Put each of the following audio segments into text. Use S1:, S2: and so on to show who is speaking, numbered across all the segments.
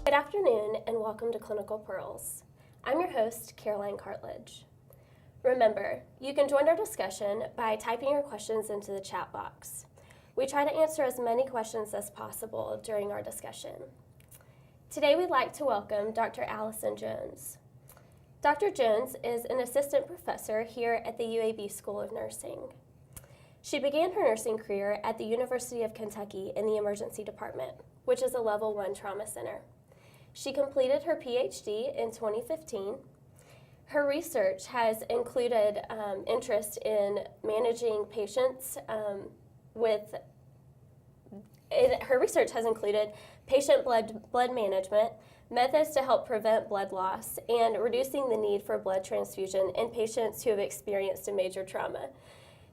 S1: Good afternoon and welcome to Clinical Pearls. I'm your host, Caroline Cartledge. Remember, you can join our discussion by typing your questions into the chat box. We try to answer as many questions as possible during our discussion. Today we'd like to welcome Dr. Allison Jones. Dr. Jones is an assistant professor here at the UAB School of Nursing. She began her nursing career at the University of Kentucky in the Emergency Department, which is a Level 1 trauma center. She completed her PhD in 2015. Her research has included interest in managing patients her research has included patient blood management, methods to help prevent blood loss, and reducing the need for blood transfusion in patients who have experienced a major trauma.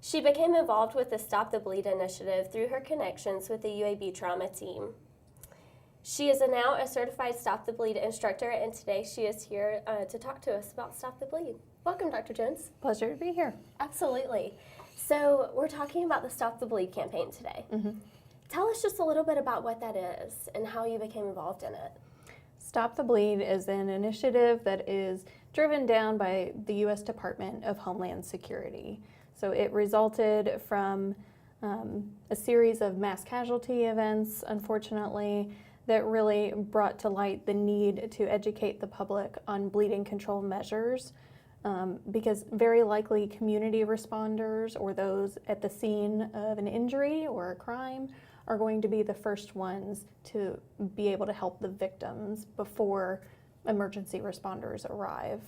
S1: She became involved with the Stop the Bleed initiative through her connections with the UAB Trauma Team. She is now a certified Stop the Bleed instructor, and today she is here to talk to us about Stop the Bleed. Welcome, Dr. Jones.
S2: Pleasure to be here.
S1: Absolutely. So we're talking about the Stop the Bleed campaign today. Tell us just a little bit about what that is and how you became involved in it.
S2: Stop the Bleed is an initiative that is driven down by the U.S. Department of Homeland Security. So it resulted from a series of mass casualty events, unfortunately, that really brought to light the need to educate the public on bleeding control measures because very likely community responders or those at the scene of an injury or a crime are going to be the first ones to be able to help the victims before emergency responders arrive.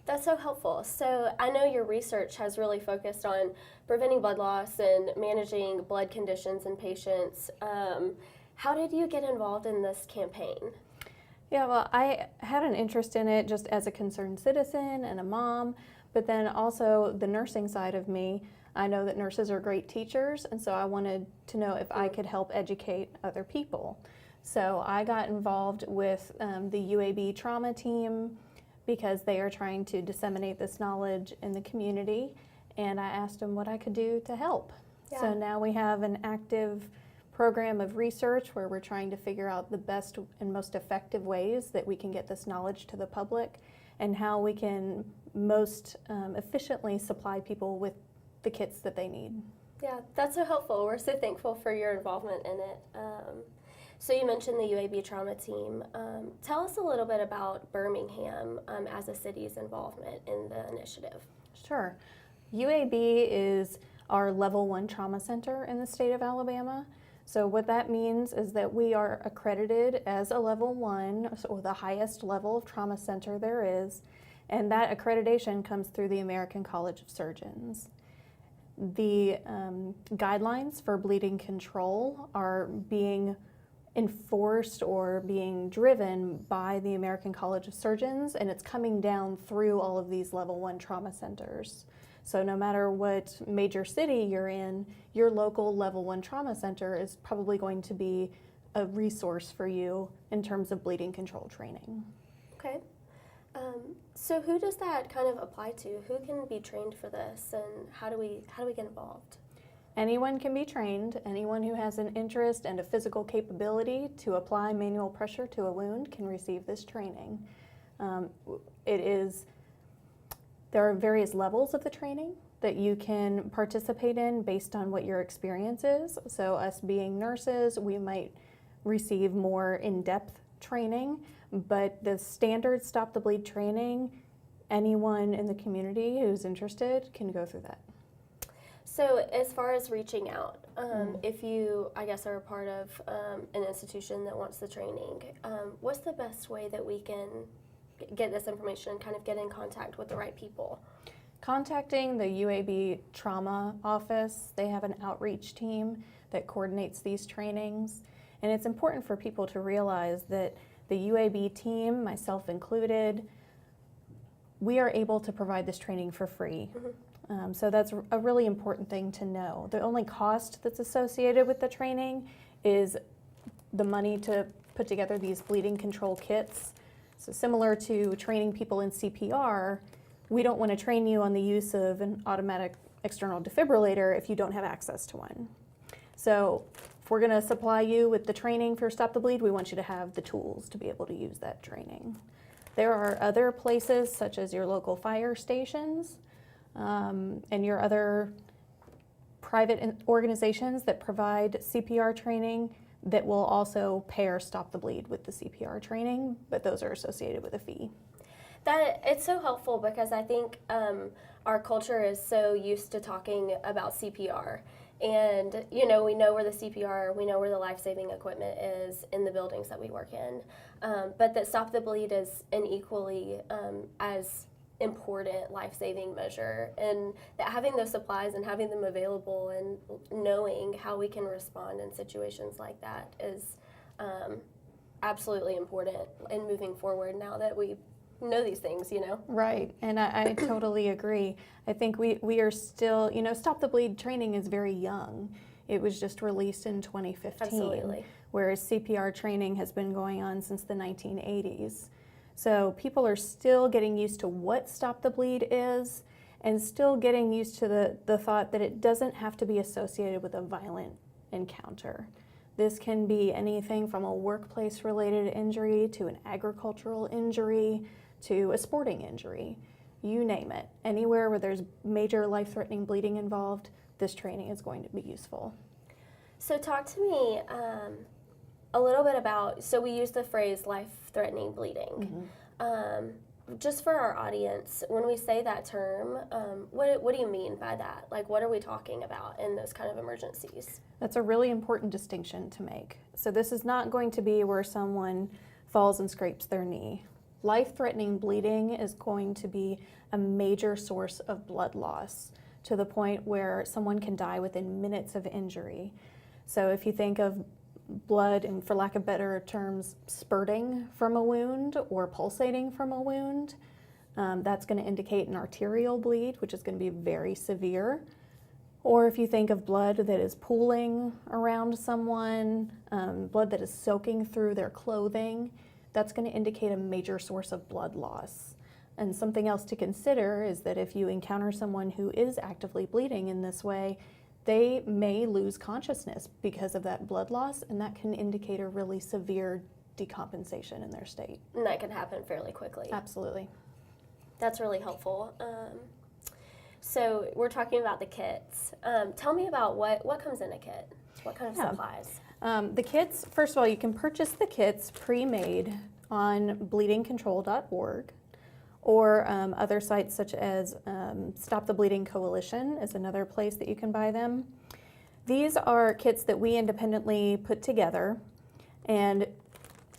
S1: That's so helpful. So I know your research has really focused on preventing blood loss and managing blood conditions in patients. How did you get involved in this campaign?
S2: Yeah, well, I had an interest in it just as a concerned citizen and a mom, but then also the nursing side of me. I know that nurses are great teachers, and so I wanted to know if I could help educate other people. So I got involved with the UAB Trauma Team because they are trying to disseminate this knowledge in the community, and I asked them what I could do to help.
S1: Yeah.
S2: So now we have an active program of research where we're trying to figure out the best and most effective ways that we can get this knowledge to the public and how we can most efficiently supply people with the kits that they need.
S1: Yeah, that's so helpful. We're so thankful for your involvement in it. So you mentioned the UAB Trauma Team. Tell us a little bit about Birmingham as a city's involvement in the initiative.
S2: Sure. UAB is our Level 1 trauma center in the state of Alabama. So what that means is that we are accredited as a Level 1, or the highest level of trauma center there is, and that accreditation comes through the American College of Surgeons. The guidelines for bleeding control are being enforced or being driven by the American College of Surgeons, and it's coming down through all of these Level 1 trauma centers. So no matter what major city you're in, your local Level 1 trauma center is probably going to be a resource for you in terms of bleeding control training.
S1: Okay. So who does that kind of apply to? Who can be trained for this, and how do we get involved?
S2: Anyone can be trained. Anyone who has an interest and a physical capability to apply manual pressure to a wound can receive this training. There are various levels of the training that you can participate in based on what your experience is. So us being nurses, we might receive more in-depth training, but the standard Stop the Bleed training, anyone in the community who's interested can go through that.
S1: So as far as reaching out, if you, I guess, are a part of an institution that wants the training, what's the best way that we can get this information, kind of get in contact with the right people?
S2: Contacting the UAB Trauma Office, they have an outreach team that coordinates these trainings. And it's important for people to realize that the UAB team, myself included, we are able to provide this training for free. So that's a really important thing to know. The only cost that's associated with the training is the money to put together these bleeding control kits. So similar to training people in CPR, we don't want to train you on the use of an automatic external defibrillator if you don't have access to one. So if we're going to supply you with the training for Stop the Bleed, we want you to have the tools to be able to use that training. There are other places, such as your local fire stations and your other private organizations that provide CPR training that will also pair Stop the Bleed with the CPR training, but those are associated with a fee.
S1: That it's so helpful because I think our culture is so used to talking about CPR. And, you know, we know where the CPR, we know where the life-saving equipment is in the buildings that we work in. But that Stop the Bleed is an equally as important life-saving measure. And that having those supplies and having them available and knowing how we can respond in situations like that is absolutely important in moving forward now that we know these things, you know? Right,
S2: and I totally agree. I think we are still, you know, Stop the Bleed training is very young. It was just released in 2015.
S1: Absolutely.
S2: Whereas CPR training has been going on since the 1980s. So people are still getting used to what Stop the Bleed is and still getting used to the thought that it doesn't have to be associated with a violent encounter. This can be anything from a workplace-related injury to an agricultural injury to a sporting injury, you name it. Anywhere where there's major life-threatening bleeding involved, this training is going to be useful.
S1: So talk to me a little bit about, so we use the phrase life-threatening bleeding. Just for our audience, when we say that term, what do you mean by that? Like, what are we talking about in those kind of emergencies?
S2: That's a really important distinction to make. So this is not going to be where someone falls and scrapes their knee. Life-threatening bleeding is going to be a major source of blood loss to the point where someone can die within minutes of injury. So if you think of blood, and for lack of better terms, spurting from a wound or pulsating from a wound, that's going to indicate an arterial bleed, which is going to be very severe. Or if you think of blood that is pooling around someone, blood that is soaking through their clothing, that's going to indicate a major source of blood loss. And something else to consider is that if you encounter someone who is actively bleeding in this way, they may lose consciousness because of that blood loss, and that can indicate a really severe decompensation in their state.
S1: And that can happen fairly quickly.
S2: Absolutely.
S1: That's really helpful. So we're talking about the kits. Tell me about what comes in a kit. What kind of supplies?
S2: The kits, first of all, you can purchase the kits pre-made on bleedingcontrol.org, or other sites such as Stop the Bleeding Coalition is another place that you can buy them. These are kits that we independently put together, and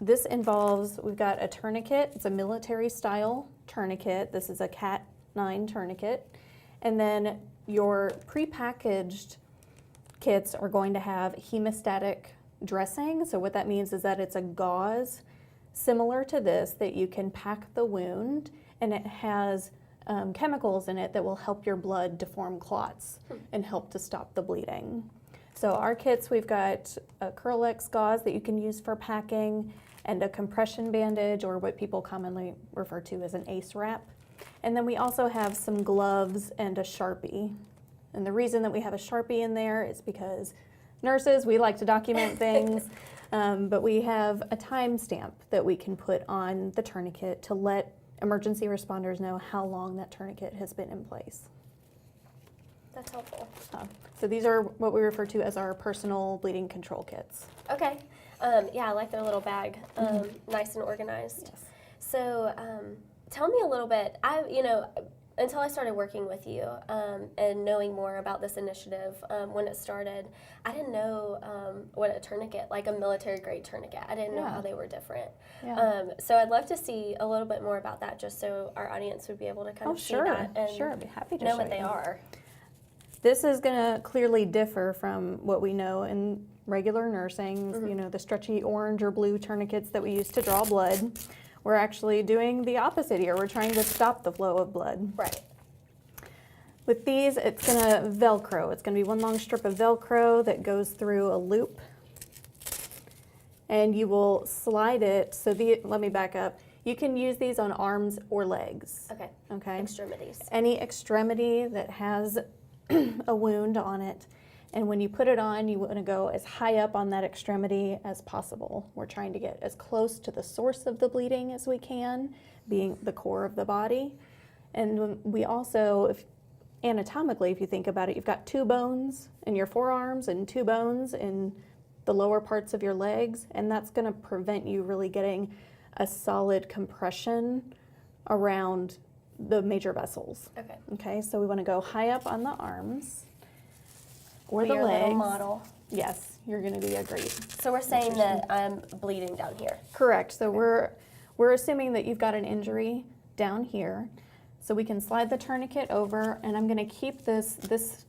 S2: this involves, we've got a tourniquet. It's a military style tourniquet. This is a Cat 9 tourniquet. And then your prepackaged kits are going to have hemostatic dressing. So what that means is that it's a gauze similar to this that you can pack the wound, and it has chemicals in it that will help your blood to form clots and help to stop the bleeding. So our kits, we've got a Curl-X gauze that you can use for packing, and a compression bandage, or what people commonly refer to as an ACE wrap. And then we also have some gloves and a Sharpie. And the reason that we have a Sharpie in there is because nurses, we like to document things, but we have a timestamp that we can put on the tourniquet to let emergency responders know how long that tourniquet has been in place.
S1: That's helpful.
S2: So these are what we refer to as our personal bleeding control kits.
S1: Okay. Yeah, I like their little bag. Nice and organized.
S2: Yes.
S1: So tell me a little bit. Until I started working with you and knowing more about this initiative when it started, I didn't know what a tourniquet, like a military-grade tourniquet, I didn't know how they were different.
S2: Yeah.
S1: So I'd love to see a little bit more about that, just so our audience would be able to kind of see that and
S2: I'd be happy to
S1: know
S2: show
S1: what they
S2: you.
S1: are.
S2: This is going to clearly differ from what we know in regular nursing, you know, the stretchy orange or blue tourniquets that we use to draw blood. We're actually doing the opposite here. We're trying to stop the flow of blood.
S1: Right.
S2: With these, it's going to Velcro. It's going to be one long strip of Velcro that goes through a loop. And you will slide it. So let me back up. You can use these on arms or legs.
S1: Okay.
S2: Okay.
S1: Extremities.
S2: Any extremity that has a wound on it. And when you put it on, you want to go as high up on that extremity as possible. We're trying to get as close to the source of the bleeding as we can, being the core of the body. And we also, anatomically, if you think about it, you've got 2 bones in your forearms and 2 bones in the lower parts of your legs, and that's going to prevent you really getting a solid compression around the major vessels.
S1: Okay.
S2: Okay, so we want to go high up on the arms or
S1: Be
S2: the
S1: your
S2: legs.
S1: little model.
S2: Yes, you're going to be a great.
S1: So we're saying that I'm bleeding down here.
S2: Correct. So we're assuming that you've got an injury down here. So we can slide the tourniquet over, and I'm going to keep this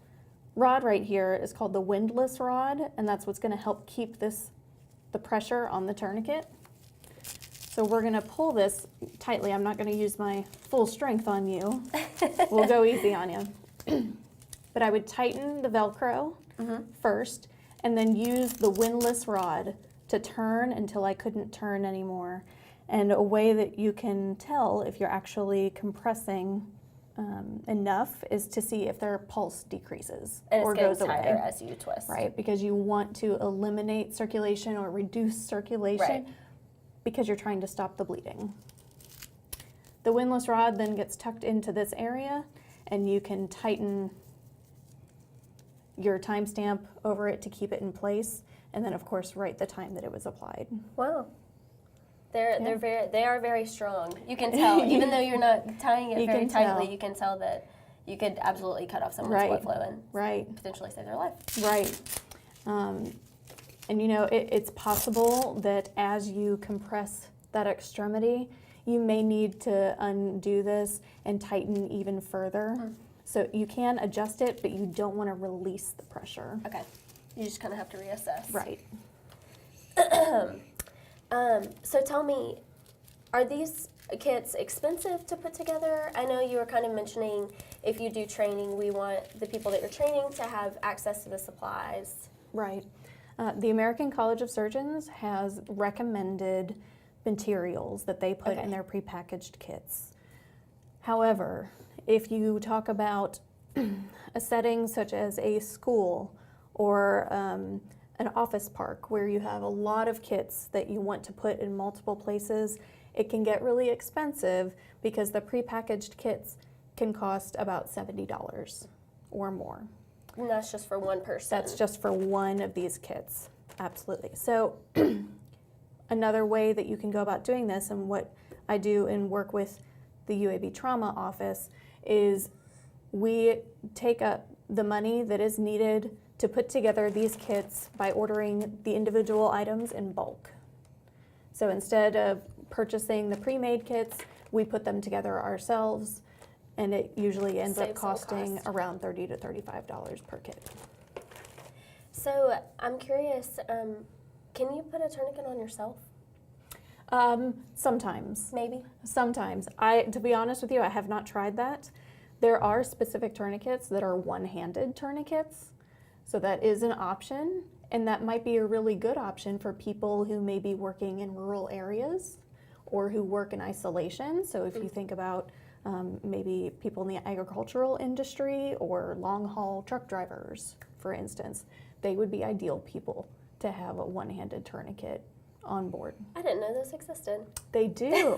S2: rod right here is called the Windless rod, and that's what's going to help keep the pressure on the tourniquet. So we're going to pull this tightly. I'm not going to use my full strength on you. We'll go easy on you. But I would tighten the Velcro first, and then use the Windless rod to turn until I couldn't turn anymore. And a way that you can tell if you're actually compressing enough is to see if their pulse decreases
S1: And
S2: or
S1: it's getting
S2: goes
S1: tighter
S2: away.
S1: as you twist.
S2: Right, because you want to eliminate circulation or reduce circulation
S1: Right.
S2: because you're trying to stop the bleeding. The Windless rod then gets tucked into this area, and you can tighten your timestamp over it to keep it in place, and then of course write the time that it was applied.
S1: Wow. They are very strong. You can tell, even though you're not tying it
S2: You
S1: very
S2: can
S1: tightly,
S2: tell.
S1: you can tell that you could absolutely cut off someone's blood flow and
S2: Right.
S1: potentially save their life.
S2: Right. And you know, it's possible that as you compress that extremity, you may need to undo this and tighten even further. So you can adjust it, but you don't want to release the pressure.
S1: Okay. You just kind of have to reassess.
S2: Right.
S1: So tell me, are these kits expensive to put together? I know you were kind of mentioning if you do training, we want the people that you're training to have access to the supplies.
S2: Right. The American College of Surgeons has recommended materials that they put in their prepackaged kits. However, if you talk about a setting such as a school or an office park where you have a lot of kits that you want to put in multiple places, it can get really expensive because the prepackaged kits can cost about $70 or more.
S1: And that's just for one person.
S2: That's just for one of these kits, absolutely. So another way that you can go about doing this, and what I do and work with the UAB Trauma office, is we take up the money that is needed to put together these kits by ordering the individual items in bulk. So instead of purchasing the pre-made kits, we put them together ourselves, and it usually ends up
S1: Saves some
S2: costing
S1: cost.
S2: around $30 to $35 per kit.
S1: So I'm curious, can you put a tourniquet on yourself?
S2: Sometimes.
S1: Maybe.
S2: Sometimes. To be honest with you, I have not tried that. There are specific tourniquets that are one-handed tourniquets, so that is an option, and that might be a really good option for people who may be working in rural areas or who work in isolation. So if you think about maybe people in the agricultural industry or long-haul truck drivers, for instance, they would be ideal people to have a one-handed tourniquet on board.
S1: I didn't know those existed.
S2: They do.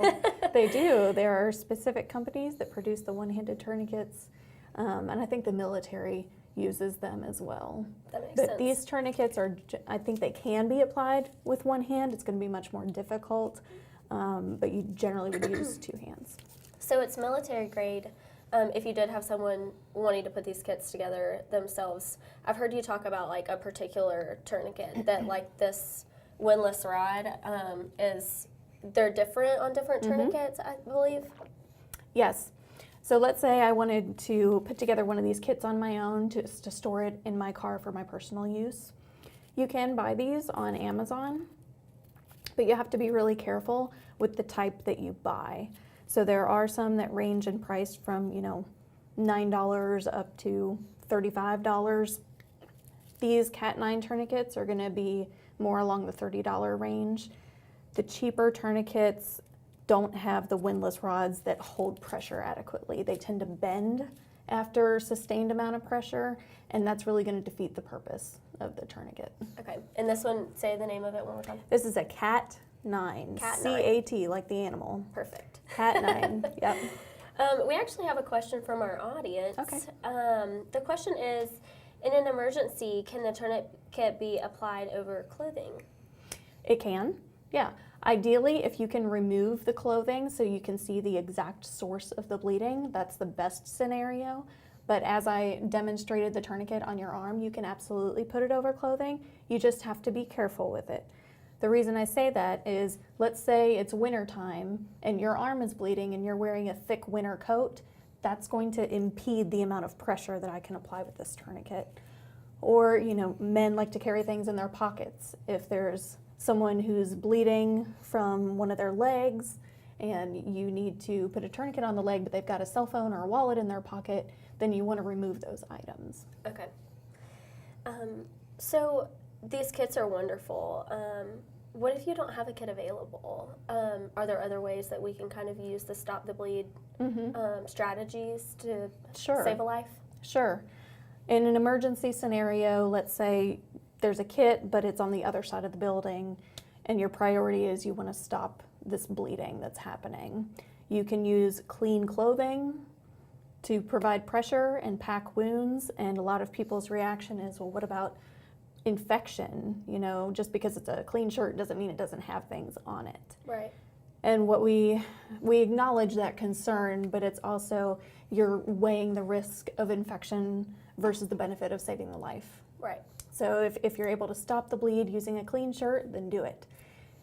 S2: They do. There are specific companies that produce the one-handed tourniquets, and I think the military uses them as well.
S1: That makes
S2: But
S1: sense.
S2: these tourniquets are, I think they can be applied with one hand. It's going to be much more difficult, but you generally would use 2 hands.
S1: So it's military grade. If you did have someone wanting to put these kits together themselves, I've heard you talk about like a particular tourniquet that like this Windless rod they're different on different tourniquets, I believe.
S2: Yes. So let's say I wanted to put together one of these kits on my own to store it in my car for my personal use. You can buy these on Amazon, but you have to be really careful with the type that you buy. So there are some that range in price from, $9 up to $35. These Cat 9 tourniquets are going to be more along the $30 range. The cheaper tourniquets don't have the Windless rods that hold pressure adequately. They tend to bend after sustained amount of pressure, and that's really going to defeat the purpose of the tourniquet.
S1: Okay, and this one, say the name of it one more time.
S2: This is a Cat 9,
S1: Cat 9.
S2: C-A-T, like the animal.
S1: Perfect.
S2: Cat 9, yep.
S1: We actually have a question from our audience.
S2: Okay.
S1: The question is, in an emergency, can the tourniquet be applied over clothing?
S2: It can, yeah. Ideally, if you can remove the clothing so you can see the exact source of the bleeding, that's the best scenario. But as I demonstrated the tourniquet on your arm, you can absolutely put it over clothing. You just have to be careful with it. The reason I say that is, let's say it's winter time and your arm is bleeding and you're wearing a thick winter coat, that's going to impede the amount of pressure that I can apply with this tourniquet. Or, you know, men like to carry things in their pockets. If there's someone who's bleeding from one of their legs and you need to put a tourniquet on the leg, but they've got a cell phone or a wallet in their pocket, then you want to remove those items.
S1: Okay. So these kits are wonderful. What if you don't have a kit available? Are there other ways that we can kind of use the stop the bleed strategies to save a life?
S2: Sure. In an emergency scenario, let's say there's a kit, but it's on the other side of the building, and your priority is you want to stop this bleeding that's happening. You can use clean clothing to provide pressure and pack wounds, and a lot of people's reaction is, well, what about infection? You know, just because it's a clean shirt doesn't mean it doesn't have things on it.
S1: Right.
S2: And what we acknowledge that concern, but it's also you're weighing the risk of infection versus the benefit of saving the life.
S1: Right.
S2: So if you're able to stop the bleed using a clean shirt, then do it.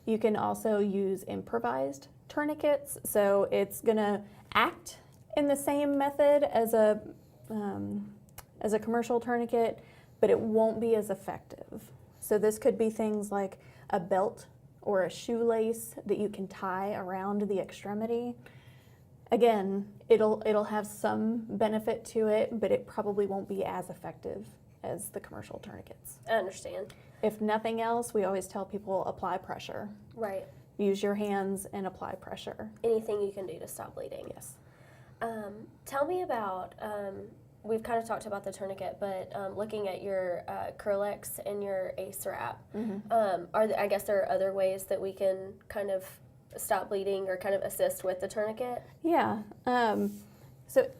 S2: You can also use improvised tourniquets. So it's gonna act in the same method as a commercial tourniquet, but it won't be as effective. So this could be things like a belt or a shoelace that you can tie around the extremity. Again, it'll have some benefit to it, but it probably won't be as effective as the commercial tourniquets.
S1: I understand.
S2: If nothing else, we always tell people apply pressure.
S1: Right.
S2: Use your hands and apply pressure.
S1: Anything you can do to stop bleeding.
S2: Yes.
S1: Tell me about, we've kind of talked about the tourniquet, but looking at your Curlex and your ACE wrap, I guess there are other ways that we can kind of stop bleeding or kind of assist with the tourniquet?
S2: Yeah. So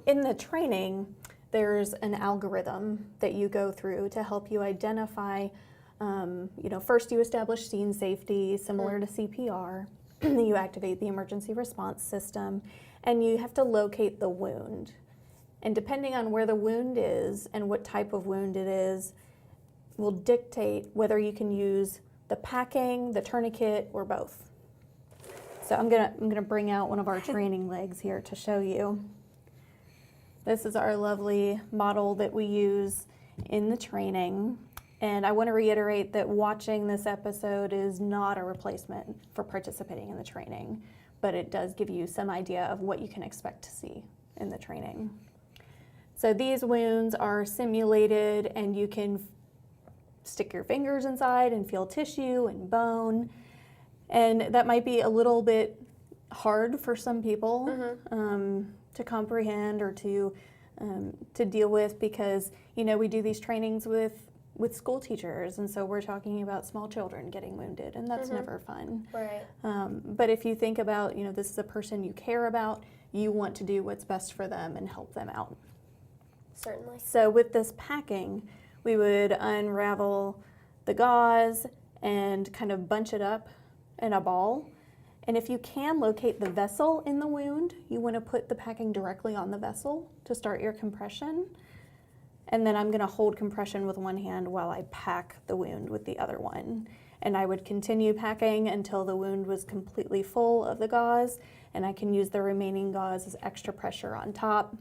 S2: in the training, there's an algorithm that you go through to help you identify, first you establish scene safety, similar to CPR. You activate the emergency response system, and you have to locate the wound. And depending on where the wound is and what type of wound it is, will dictate whether you can use the packing, the tourniquet, or both. So I'm gonna bring out one of our training legs here to show you. This is our lovely model that we use in the training. And I want to reiterate that watching this episode is not a replacement for participating in the training, but it does give you some idea of what you can expect to see in the training. So these wounds are simulated, and you can stick your fingers inside and feel tissue and bone. And that might be a little bit hard for some people to comprehend or to deal with, because we do these trainings with school teachers, and so we're talking about small children getting wounded, and that's never fun.
S1: Right.
S2: But if you think about, this is a person you care about, you want to do what's best for them and help them out.
S1: Certainly.
S2: So with this packing, we would unravel the gauze and kind of bunch it up in a ball. And if you can locate the vessel in the wound, you want to put the packing directly on the vessel to start your compression. And then I'm going to hold compression with one hand while I pack the wound with the other one. And I would continue packing until the wound was completely full of the gauze, and I can use the remaining gauze as extra pressure on top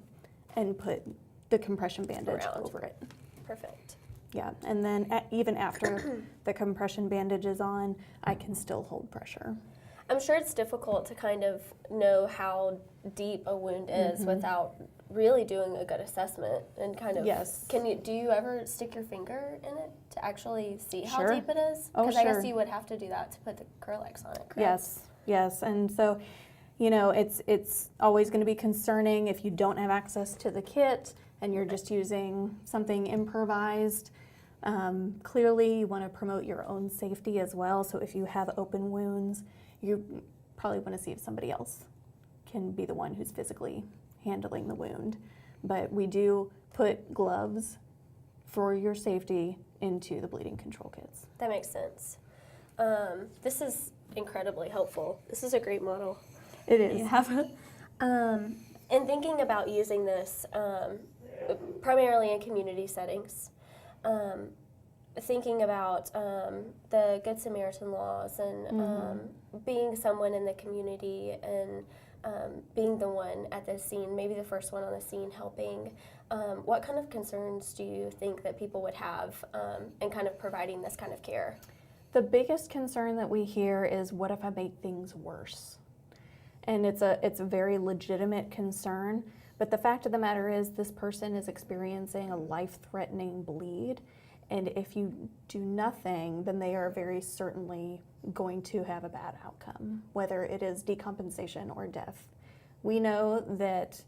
S2: and put the compression bandage over it.
S1: Perfect.
S2: Yeah, and then even after the compression bandage is on, I can still hold pressure.
S1: I'm sure it's difficult to kind of know how deep a wound is without really doing a good assessment and kind of.
S2: Yes.
S1: Do you ever stick your finger in it to actually see how
S2: Sure.
S1: deep it is?
S2: Oh,
S1: Because I
S2: sure.
S1: guess you would have to do that to put the Curlex on it, correct?
S2: Yes, and so You know, it's always going to be concerning if you don't have access to the kit and you're just using something improvised. Clearly, you want to promote your own safety as well. So if you have open wounds, you probably want to see if somebody else can be the one who's physically handling the wound. But we do put gloves for your safety into the bleeding control kits.
S1: That makes sense. This is incredibly helpful. This is a great model.
S2: It is.
S1: And thinking about using this primarily in community settings, thinking about the Good Samaritan laws and being someone in the community and being the one at the scene, maybe the first one on the scene helping, what kind of concerns do you think that people would have in kind of providing this kind of care?
S2: The biggest concern that we hear is, what if I make things worse? And it's a very legitimate concern, but the fact of the matter is this person is experiencing a life-threatening bleed, and if you do nothing, then they are very certainly going to have a bad outcome, whether it is decompensation or death. We know that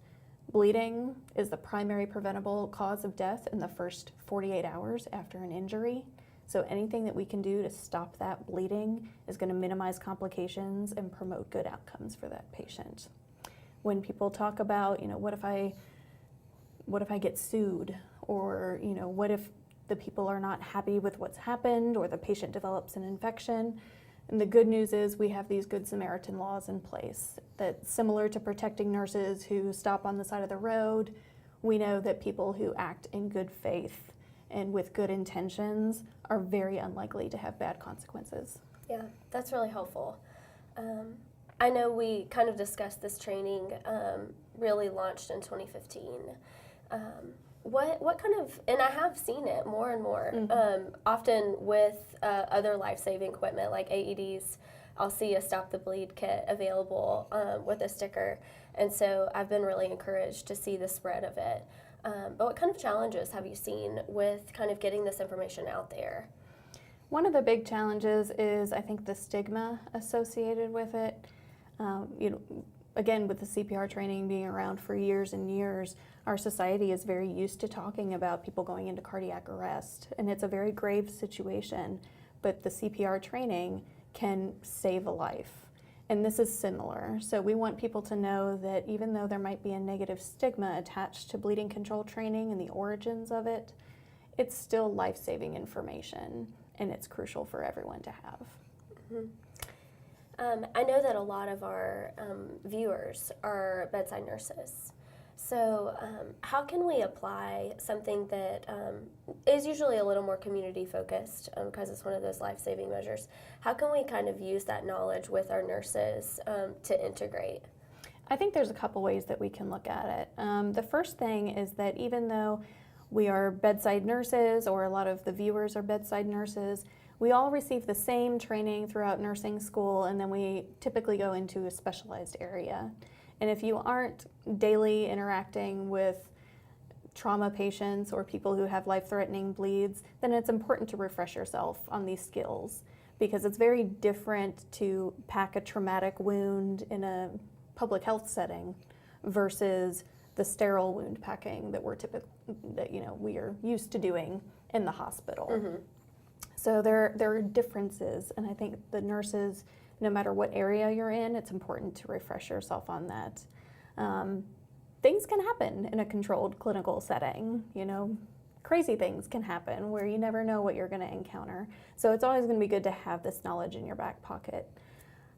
S2: bleeding is the primary preventable cause of death in the first 48 hours after an injury. So anything that we can do to stop that bleeding is going to minimize complications and promote good outcomes for that patient. When people talk about, what if I get sued, or what if the people are not happy with what's happened, or the patient develops an infection, and the good news is we have these Good Samaritan laws in place that, similar to protecting nurses who stop on the side of the road, we know that people who act in good faith and with good intentions are very unlikely to have bad consequences.
S1: Yeah, that's really helpful. I know we kind of discussed this training really launched in 2015. What kind of, and I have seen it more and more, often with other life-saving equipment like AEDs. I'll see a Stop the Bleed kit available with a sticker, and so I've been really encouraged to see the spread of it. But what kind of challenges have you seen with kind of getting this information out there?
S2: One of the big challenges is, I think, the stigma associated with it. Again, with the CPR training being around for years and years, our society is very used to talking about people going into cardiac arrest, and it's a very grave situation, but the CPR training can save a life. And this is similar. So we want people to know that even though there might be a negative stigma attached to bleeding control training and the origins of it, it's still life-saving information, and it's crucial for everyone to have.
S1: I know that a lot of our viewers are bedside nurses. So how can we apply something that is usually a little more community focused because it's one of those life-saving measures? How can we kind of use that knowledge with our nurses to integrate?
S2: I think there's a couple ways that we can look at it. The first thing is that even though we are bedside nurses, or a lot of the viewers are bedside nurses, we all receive the same training throughout nursing school, and then we typically go into a specialized area. And if you aren't daily interacting with trauma patients or people who have life-threatening bleeds, then it's important to refresh yourself on these skills, because it's very different to pack a traumatic wound in a public health setting versus the sterile wound packing that we are used to doing in the hospital. So there are differences, and I think the nurses, no matter what area you're in, it's important to refresh yourself on that. Things can happen in a controlled clinical setting. Crazy things can happen where you never know what you're going to encounter. So it's always going to be good to have this knowledge in your back pocket.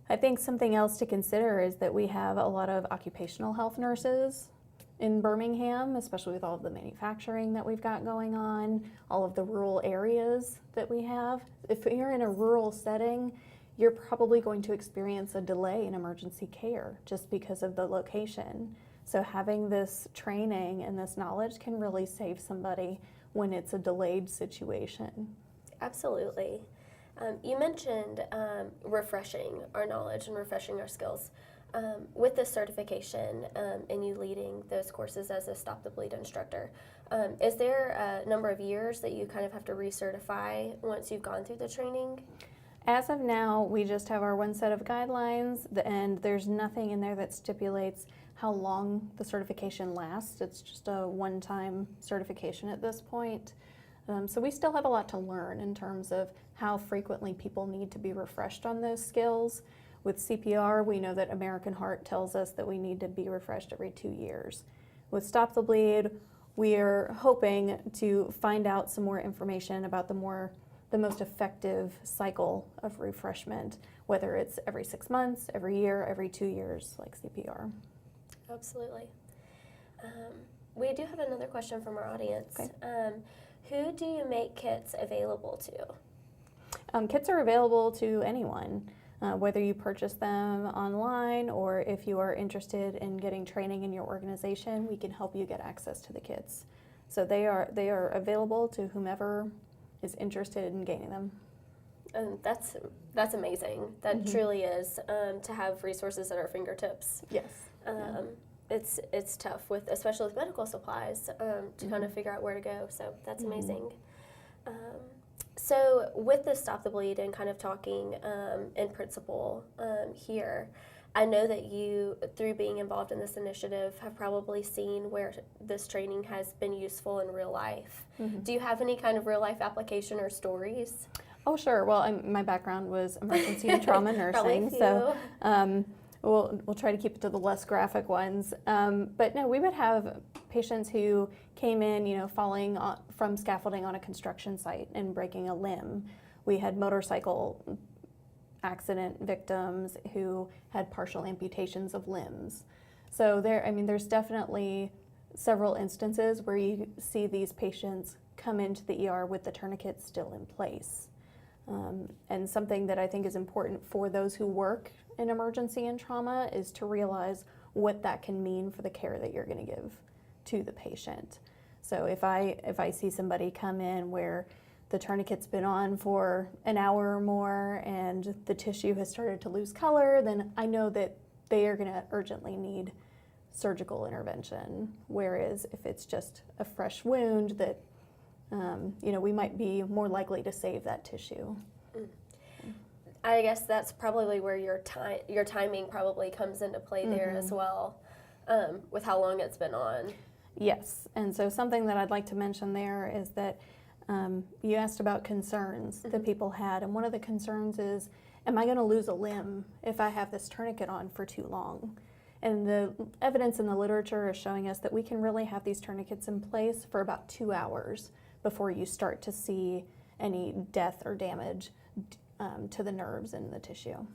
S2: I think something else to consider is that we have a lot of occupational health nurses in Birmingham, especially with all of the manufacturing that we've got going on, all of the rural areas that we have. If you're in a rural setting, you're probably going to experience a delay in emergency care just because of the location. So having this training and this knowledge can really save somebody when it's a delayed situation.
S1: Absolutely. You mentioned refreshing our knowledge and refreshing our skills. With this certification and you leading those courses as a Stop the Bleed instructor, is there a number of years that you kind of have to recertify once you've gone through the training?
S2: As of now, we just have our one set of guidelines, and there's nothing in there that stipulates how long the certification lasts. It's just a one-time certification at this point. So we still have a lot to learn in terms of how frequently people need to be refreshed on those skills. With CPR, we know that American Heart tells us that we need to be refreshed every 2 years. With Stop the Bleed, we are hoping to find out some more information about the most effective cycle of refreshment, whether it's every 6 months, every year, every 2 years, like CPR.
S1: Absolutely. We do have another question from our audience.
S2: Okay.
S1: Who do you make kits available to?
S2: Kits are available to anyone, whether you purchase them online or if you are interested in getting training in your organization, we can help you get access to the kits. So they are available to whomever is interested in gaining them.
S1: And that's amazing. That truly is, to have resources at our fingertips.
S2: Yes.
S1: It's tough especially with medical supplies, to kind of figure out where to go. So that's amazing. So with the Stop the Bleed and kind of talking in principle here, I know that you, through being involved in this initiative, have probably seen where this training has been useful in real life. Do you have any kind of real life application or stories?
S2: Oh, sure. Well, my background was emergency and trauma nursing, so we'll try to keep it to the less graphic ones. But no, we would have patients who came in, falling from scaffolding on a construction site and breaking a limb. We had motorcycle accident victims who had partial amputations of limbs. So there's definitely several instances where you see these patients come into the ER with the tourniquets still in place. And something that I think is important for those who work in emergency and trauma is to realize what that can mean for the care that you're going to give to the patient. So if I see somebody come in where the tourniquet's been on for an hour or more and the tissue has started to lose color, then I know that they are going to urgently need surgical intervention. Whereas if it's just a fresh wound, that we might be more likely to save that tissue.
S1: I guess that's probably where your timing probably comes into play there as well, with how long it's been on.
S2: Yes, and so something that I'd like to mention there is that you asked about concerns that people had, and one of the concerns is, am I going to lose a limb if I have this tourniquet on for too long? And the evidence in the literature is showing us that we can really have these tourniquets in place for about 2 hours before you start to see any death or damage to the nerves and the tissue.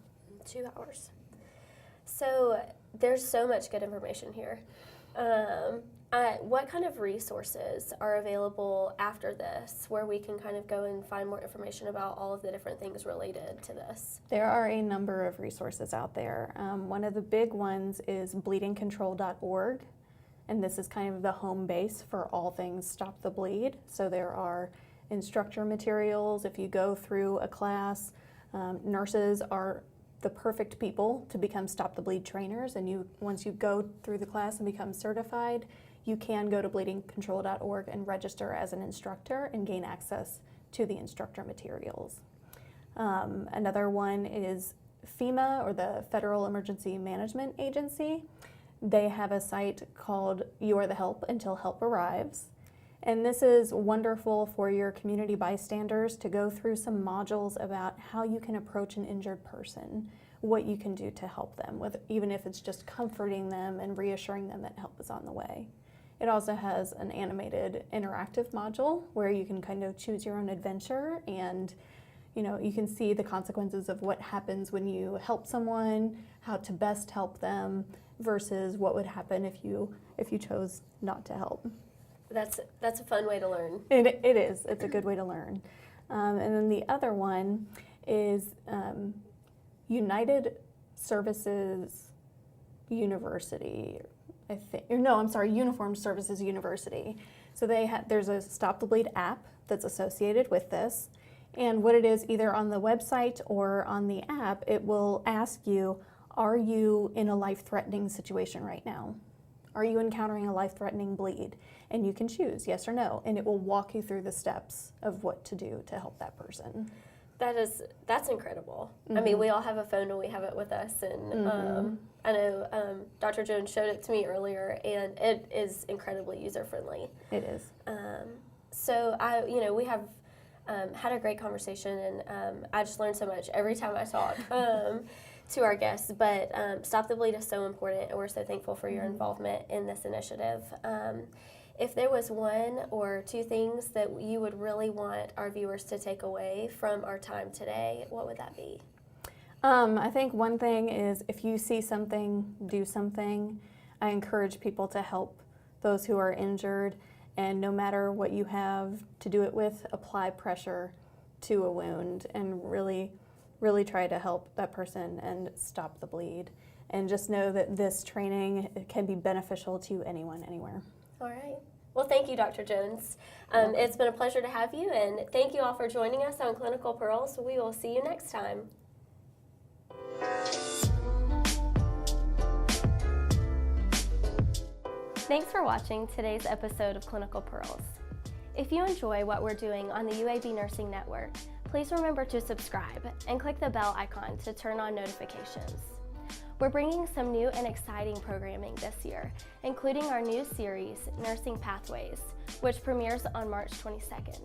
S1: 2 hours. So there's so much good information here. What kind of resources are available after this where we can kind of go and find more information about all of the different things related to this?
S2: There are a number of resources out there. One of the big ones is bleedingcontrol.org, and this is kind of the home base for all things Stop the Bleed. So there are instructor materials. If you go through a class, nurses are the perfect people to become Stop the Bleed trainers, and once you go through the class and become certified, you can go to bleedingcontrol.org and register as an instructor and gain access to the instructor materials. Another one is FEMA, or the Federal Emergency Management Agency. They have a site called You Are the Help Until Help Arrives. And this is wonderful for your community bystanders to go through some modules about how you can approach an injured person, what you can do to help them, even if it's just comforting them and reassuring them that help is on the way. It also has an animated interactive module where you can kind of choose your own adventure, and you can see the consequences of what happens when you help someone, how to best help them, versus what would happen if you chose not to help.
S1: That's a fun way to learn.
S2: It is. It's a good way to learn. And then the other one is United Services University. Uniformed Services University. So there's a Stop the Bleed app that's associated with this. And what it is, either on the website or on the app, it will ask you, are you in a life-threatening situation right now? Are you encountering a life-threatening bleed? And you can choose yes or no, and it will walk you through the steps of what to do to help that person.
S1: That's incredible. I mean, we all have a phone and we have it with us, and I know Dr. Jones showed it to me earlier, and it is incredibly user friendly.
S2: It is.
S1: So we have had a great conversation, and I just learned so much every time I talk to our guests. But Stop the Bleed is so important, and we're so thankful for your involvement in this initiative. If there was one or two things that you would really want our viewers to take away from our time today, what would that be?
S2: I think one thing is if you see something, do something. I encourage people to help those who are injured, and no matter what you have to do it with, apply pressure to a wound and really, really try to help that person and stop the bleed. And just know that this training can be beneficial to anyone, anywhere.
S1: All right. Well, thank you, Dr. Jones. It's been a pleasure to have you, and thank you all for joining us on Clinical Pearls. We will see you next time. Thanks for watching today's episode of Clinical Pearls. If you enjoy what we're doing on the UAB Nursing Network, please remember to subscribe and click the bell icon to turn on notifications. We're bringing some new and exciting programming this year, including our new series, Nursing Pathways, which premieres on March 22nd.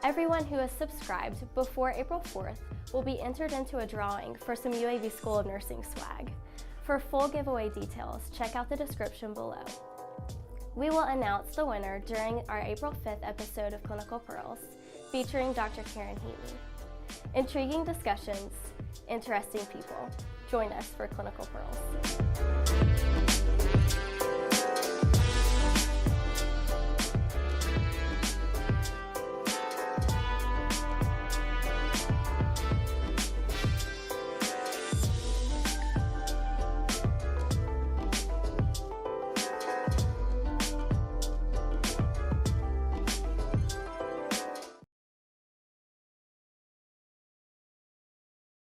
S1: Everyone who is subscribed before April 4th will be entered into a drawing for some UAB School of Nursing swag. For full giveaway details, check out the description below. We will announce the winner during our April 5th episode of Clinical Pearls, featuring Dr. Karen Heaney. Intriguing discussions, interesting people. Join us for Clinical Pearls.